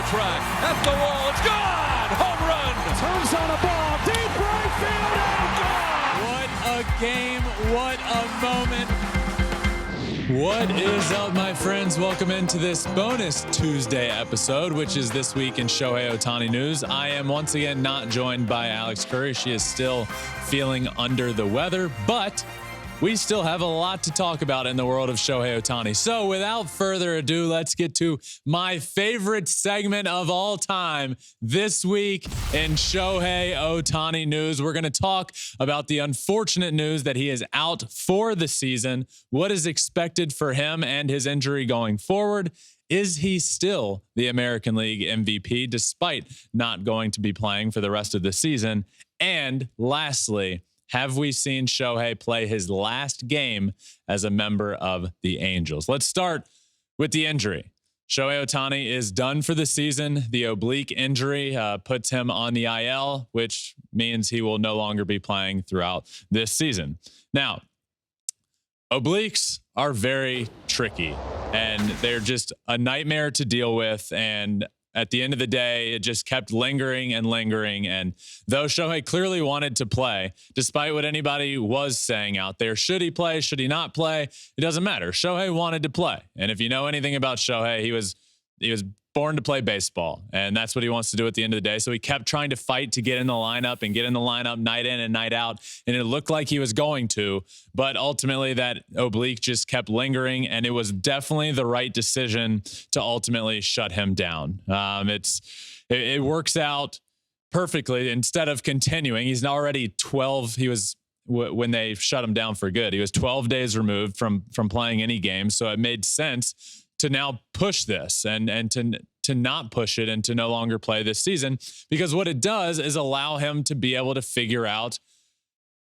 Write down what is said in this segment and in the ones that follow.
the track, at the wall, it's gone! Home run! Turns on a ball, deep right field, and gone! What a game, what a moment. What is up, my friends? Welcome into this bonus Tuesday episode, which is This Week in Shohei Ohtani News. I am once again not joined by Alex Curry. She is still feeling under the weather, but we still have a lot to talk about in the world of Shohei Ohtani. So without further ado, let's get to my favorite segment of all time, This Week in Shohei Ohtani News. We're going to talk about the unfortunate news that he is out for the season, what is expected for him and his injury going forward. Is he still the American League MVP despite not going to be playing for the rest of the season? And lastly, have we seen Shohei play his last game as a member of the Angels? Let's start with the injury. Shohei Ohtani is done for the season. The oblique injury puts him on the IL, which means he will no longer be playing throughout this season. Now, obliques are very tricky, and they're just a nightmare to deal with. And at the end of the day, it just kept lingering and lingering. And though Shohei clearly wanted to play, despite what anybody was saying out there, should he play, should he not play? It doesn't matter. Shohei wanted to play. And if you know anything about Shohei, he was born to play baseball. And that's what he wants to do at the end of the day. So he kept trying to fight to get in the lineup and get in the lineup night in and night out. And it looked like he was going to, but ultimately that oblique just kept lingering. And it was definitely the right decision to ultimately shut him down. It works out perfectly. Instead of continuing, he's already 12. He was, when they shut him down for good, he was 12 days removed from playing any game. So it made sense to now push this and to not push it and to no longer play this season, because what it does is allow him to be able to figure out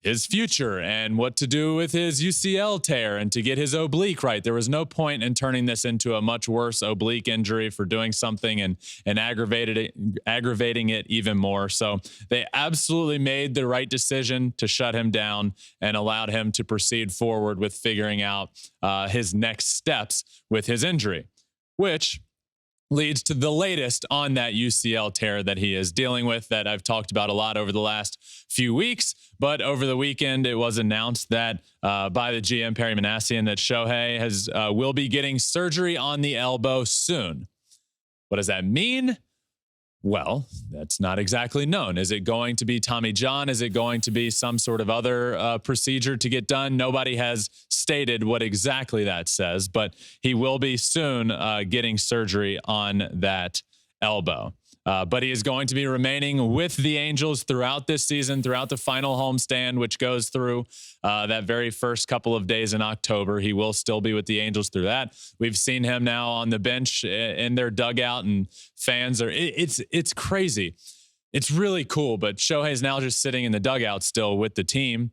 his future and what to do with his UCL tear and to get his oblique right. There was no point in turning this into a much worse oblique injury for doing something and aggravating it even more. So they absolutely made the right decision to shut him down and allowed him to proceed forward with figuring out his next steps with his injury, which leads to the latest on that UCL tear that he is dealing with that I've talked about a lot over the last few weeks. But over the weekend, it was announced that by the GM, Perry Manassian, that Shohei will be getting surgery on the elbow soon. What does that mean? Well, that's not exactly known. Is it going to be Tommy John? Is it going to be some sort of other procedure to get done? Nobody has stated what exactly that says, but he will be soon getting surgery on that elbow. But he is going to be remaining with the Angels throughout this season, throughout the final homestand, which goes through that very first couple of days in October. He will still be with the Angels through that. We've seen him now on the bench in their dugout, and fans are, it's crazy. It's really cool, but Shohei's now just sitting in the dugout still with the team,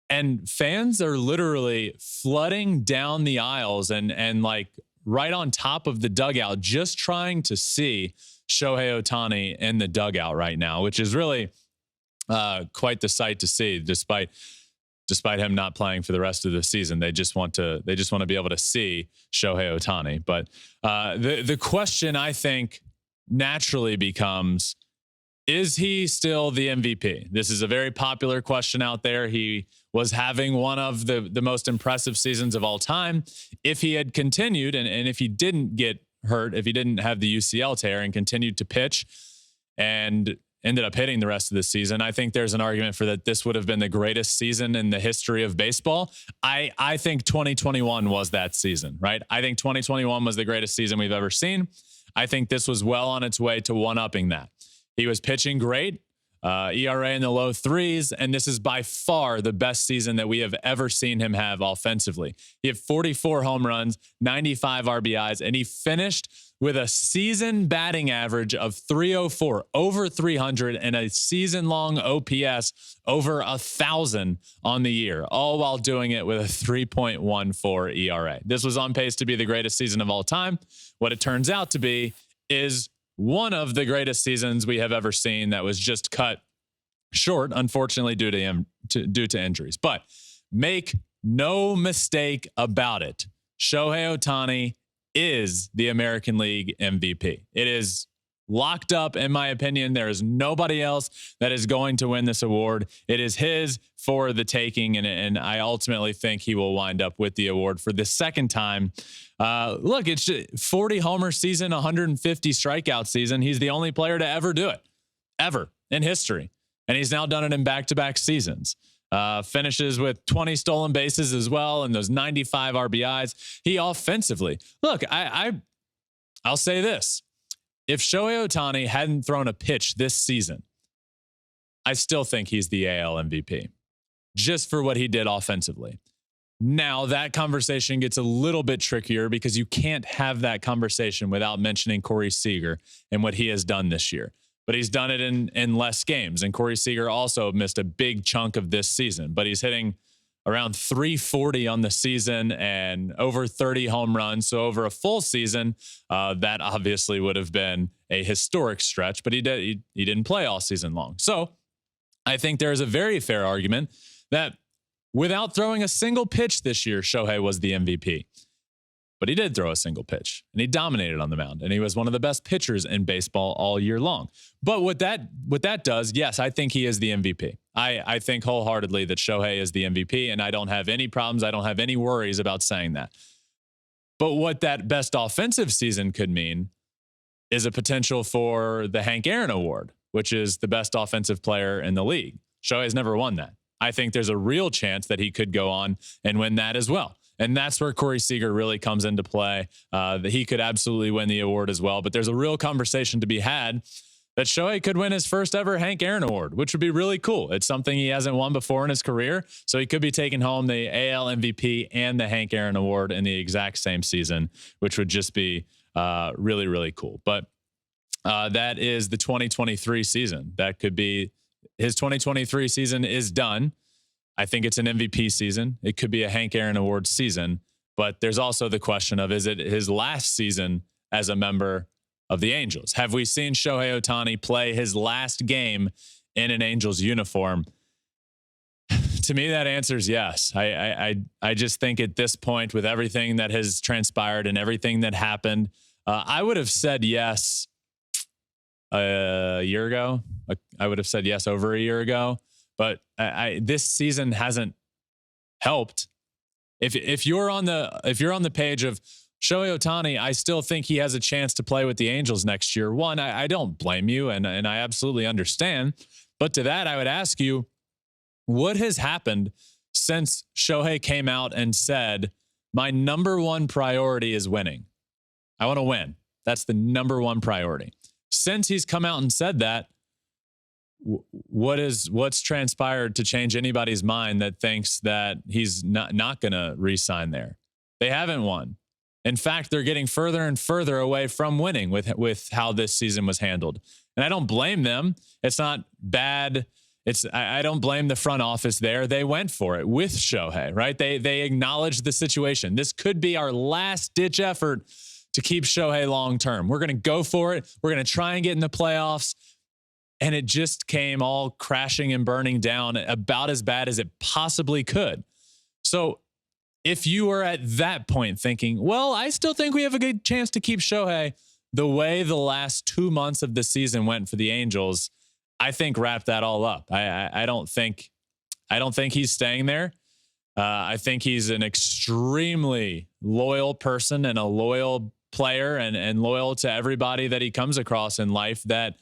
and fans are literally flooding down the aisles and like right on top of the dugout, just trying to see Shohei Ohtani in the dugout right now, which is really quite the sight to see. Despite him not playing for the rest of the season, they just want to be able to see Shohei Ohtani. But the question, I think, naturally becomes: is he still the MVP? This is a very popular question out there. He was having one of the most impressive seasons of all time. If he had continued and if he didn't get hurt, if he didn't have the UCL tear and continued to pitch and ended up hitting the rest of the season, I think there's an argument for that this would have been the greatest season in the history of baseball. I think 2021 was that season, right? I think 2021 was the greatest season we've ever seen. I think this was well on its way to one-upping that. He was pitching great, ERA in the low threes, and this is by far the best season that we have ever seen him have offensively. He had 44 home runs, 95 RBIs, and he finished with a season batting average of 304, over 300, and a season-long OPS over 1,000 on the year, all while doing it with a 3.14 ERA. This was on pace to be the greatest season of all time. What it turns out to be is one of the greatest seasons we have ever seen that was just cut short, unfortunately, due to injuries. But make no mistake about it, Shohei Ohtani is the American League MVP. It is locked up, in my opinion. There is nobody else that is going to win this award. It is his for the taking, and I ultimately think he will wind up with the award for the second time. Look, it's 40 homer season, 150 strikeout season. He's the only player to ever do it, ever in history. And he's now done it in back-to-back seasons. Finishes with 20 stolen bases as well, and those 95 RBIs. He offensively, look, I'll say this. If Shohei Ohtani hadn't thrown a pitch this season, I still think he's the AL MVP just for what he did offensively. Now, that conversation gets a little bit trickier because you can't have that conversation without mentioning Corey Seager and what he has done this year. But he's done it in less games. And Corey Seager also missed a big chunk of this season, but he's hitting around 340 on the season and over 30 home runs. So over a full season, that obviously would have been a historic stretch, but he didn't play all season long. So I think there is a very fair argument that without throwing a single pitch this year, Shohei was the MVP. But he did throw a single pitch, and he dominated on the mound, and he was one of the best pitchers in baseball all year long. But what that does, yes, I think he is the MVP. I think wholeheartedly that Shohei is the MVP, and I don't have any problems. I don't have any worries about saying that. But what that best offensive season could mean is a potential for the Hank Aaron Award, which is the best offensive player in the league. Shohei's never won that. I think there's a real chance that he could go on and win that as well. And that's where Corey Seager really comes into play. That he could absolutely win the award as well. But there's a real conversation to be had that Shohei could win his first ever Hank Aaron Award, which would be really cool. It's something he hasn't won before in his career. So he could be taking home the AL MVP and the Hank Aaron Award in the exact same season, which would just be really, really cool. But that is the 2023 season. That could be his 2023 season is done. I think it's an MVP season. It could be a Hank Aaron Award season, but there's also the question of, is it his last season as a member of the Angels? Have we seen Shohei Ohtani play his last game in an Angels uniform? To me, that answer is yes. I just think at this point, with everything that has transpired and everything that happened, I would have said yes a year ago. I would have said yes over a year ago. But this season hasn't helped. If you're on the page of Shohei Ohtani, I still think he has a chance to play with the Angels next year. One, I don't blame you, and I absolutely understand. But to that, I would ask you, what has happened since Shohei came out and said, my number one priority is winning? I want to win. That's the number one priority. Since he's come out and said that, what's transpired to change anybody's mind that thinks that he's not going to re-sign there? They haven't won. In fact, they're getting further and further away from winning with how this season was handled. And I don't blame them. It's not bad. I don't blame the front office there. They went for it with Shohei, right? They acknowledged the situation. This could be our last ditch effort to keep Shohei long term. We're going to go for it. We're going to try and get in the playoffs. And it just came all crashing and burning down about as bad as it possibly could. So if you were at that point thinking, well, I still think we have a good chance to keep Shohei, the way the last 2 months of the season went for the Angels, I think wrap that all up. I don't think he's staying there. I think he's an extremely loyal person and a loyal player and loyal to everybody that he comes across in life that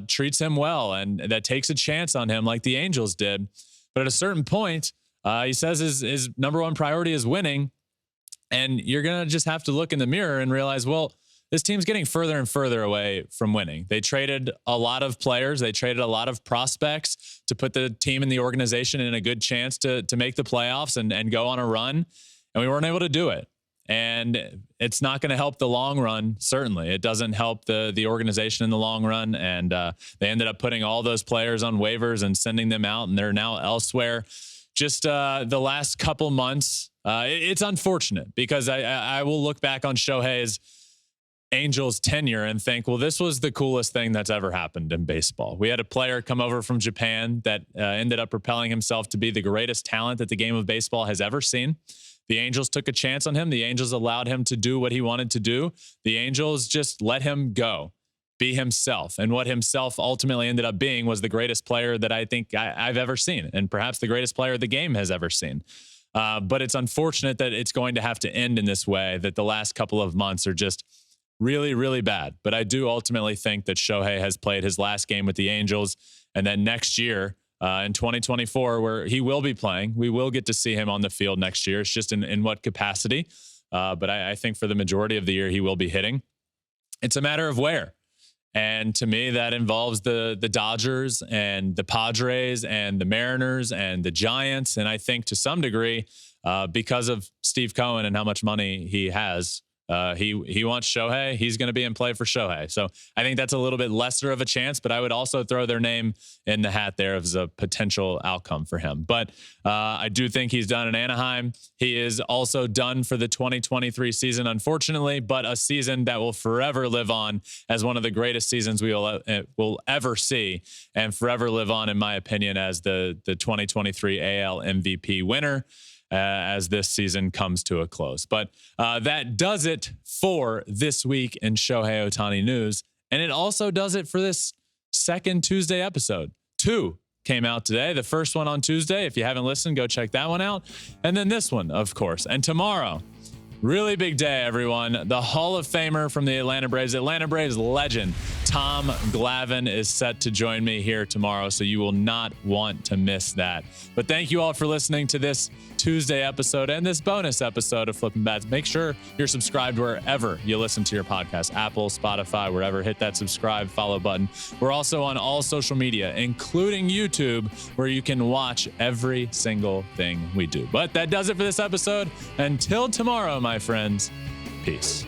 treats him well and that takes a chance on him like the Angels did. But at a certain point, he says his number one priority is winning. And you're going to just have to look in the mirror and realize, well, this team's getting further and further away from winning. They traded a lot of players. They traded a lot of prospects to put the team and the organization in a good chance to make the playoffs and go on a run. And we weren't able to do it. And it's not going to help the long run. Certainly it doesn't help the organization in the long run. And they ended up putting all those players on waivers and sending them out, and they're now elsewhere. Just the last couple months, it's unfortunate because I will look back on Shohei's Angels tenure and think, well, this was the coolest thing that's ever happened in baseball. We had a player come over from Japan that ended up propelling himself to be the greatest talent that the game of baseball has ever seen. The Angels took a chance on him. The Angels allowed him to do what he wanted to do. The Angels just let him go. be himself. And what himself ultimately ended up being was the greatest player that I think I've ever seen, and perhaps the greatest player the game has ever seen. But it's unfortunate that it's going to have to end in this way, that the last couple of months are just really, really bad. But I do ultimately think that Shohei has played his last game with the Angels, and then next year, in 2024, where he will be playing, we will get to see him on the field next year. It's just in what capacity. But I think for the majority of the year, he will be hitting. It's a matter of where. And to me, that involves the Dodgers and the Padres and the Mariners and the Giants. And I think to some degree, because of Steve Cohen and how much money he has, he wants Shohei. He's going to be in play for Shohei. So I think that's a little bit lesser of a chance, but I would also throw their name in the hat there as a potential outcome for him. But I do think he's done in Anaheim. He is also done for the 2023 season, unfortunately, but a season that will forever live on as one of the greatest seasons we will ever see, and forever live on, in my opinion, as the 2023 AL MVP winner. As this season comes to a close. But that does it for this week in Shohei Ohtani news. And it also does it for this second Tuesday episode. 2 came out today. The first one on Tuesday. If you haven't listened, go check that one out. And then this one, of course. And tomorrow, really big day, everyone. The Hall of Famer from the Atlanta Braves legend, Tom Glavine, is set to join me here tomorrow, so you will not want to miss that. But thank you all for listening to this Tuesday episode and this bonus episode of Flippin Bats. Make sure you're subscribed wherever you listen to your podcast, Apple, Spotify, wherever. Hit that subscribe, follow button. We're also on all social media, including YouTube, where you can watch every single thing we do. But that does it for this episode. Until tomorrow, my friends, peace.